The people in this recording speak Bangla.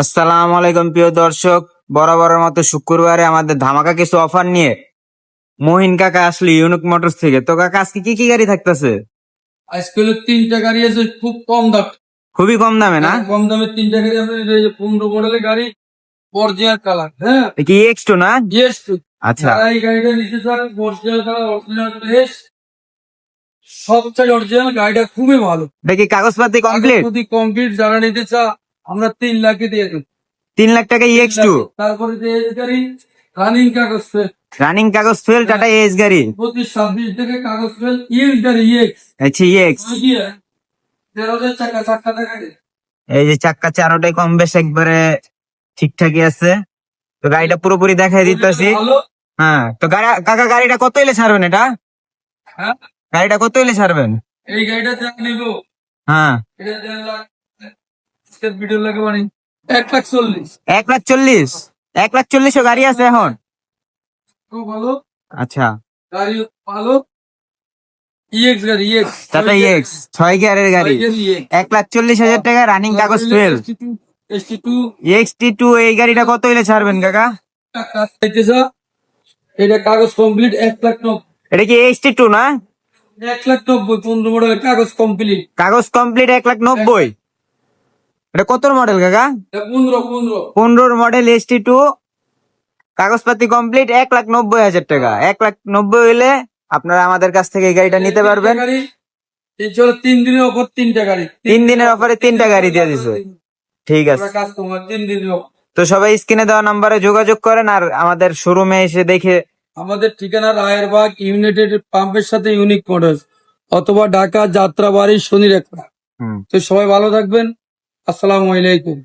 আসসালামু আলাইকুম প্রিয় দর্শক, বরাবরের মতো শুক্রবারে আমাদের ধামাকা কিছু অফার নিয়ে মহিন কাকা আসলে ইউনিক মোটরস থেকে। তো কাকা আজকে কি কি গাড়ি থাকতেছে? আজকে হলো 3টা গাড়ি আছে খুব কম দাম। খুবই কম দামে না? কম দামে 3টা গাড়ি আছে, এই যে 15 মডেলের গাড়ি, অরিজিনাল কালার। হ্যাঁ, এ কি এক্স2 না? ইয়েস। আচ্ছা, যারা এই গাড়িটা নিতে চান, অরিজিনাল কালার, অরিজিনাল ফ্রেশ, সবচেয়ে অরিজিনাল, গাড়িটা খুবই ভালো। এটা কি কাগজপাতি কমপ্লিট? যদি কমপ্লিট যারা নিতে চা, আমরা 3 লাখে দিয়ে দেব। 3 লাখ টাকা এক্স2, তারপরে যে এই গাড়ি রানিং কাগজ ফেল, রানিং কাগজ ফেল, টাটা এস গাড়ি। 25-26 থেকে কাগজ ফেল, ইএক্স গাড়ি, ইএক্স আচ্ছা এক্স। 13,000 চাকা, 4টা গাড়ি। এই যে চাক্কা চারোটাই কম বেশ একবারে ঠিকঠাকই আছে। তো গাড়িটা পুরোপুরি দেখাই দিতেছি। ভালো। হ্যাঁ, তো কাকা গাড়িটা কত এলে ছাড়বেন? এটা হ্যাঁ, গাড়িটা কত এলে ছাড়বেন? এই গাড়িটা যা নিব, হ্যাঁ, এটা 1.5 লাখ, আজকের ভিডিও লাগে মানে 1,40,000। 1,40,000। 1,40,000 গাড়ি আছে এখন? খুব ভালো আচ্ছা, গাড়ি, ভালো ইএক্স গাড়ি, ইএক্স টাটা এক্স 6 গিয়ারের গাড়ি, 1,40,000 টাকা, রানিং কাগজ ফেল, ST2 XT2। এই গাড়িটা কত হইলে ছাড়বেন কাকা? কাজ চাইতেছ, এটা কাগজ কমপ্লিট 1,90,000। এটা কি XT2 না? 1,90,000 15 মডেলের কাগজ কমপ্লিট। কাগজ কমপ্লিট 1,90,000। এটা কত মডেল কাকা? 15 15 মডেল ST2, কাগজপাতি কমপ্লিট, 1,90,000 টাকা। 1,90,000 হইলে আপনারা আমাদের কাছ থেকে এই গাড়িটা নিতে পারবেন। গাড়ি, এই চলো 3 দিনের অফার, 3টা গাড়ি, 3 দিনের অফারে 3টা গাড়ি দিয়ে দিছে। ঠিক আছে, কাস্টমার 3 দিনের offer। তো সবাই স্ক্রিনে দেওয়া নাম্বারে যোগাযোগ করেন আর আমাদের শোরুমে এসে দেখে। আমাদের ঠিকানা রায়েরবাগ ইউনাইটেড পাম্পের সাথে ইউনিক মোটরস, অথবা ঢাকা যাত্রাবাড়ি শনিরেখা। হুম। তো সবাই ভালো থাকবেন, আসসালামু আলাইকুম।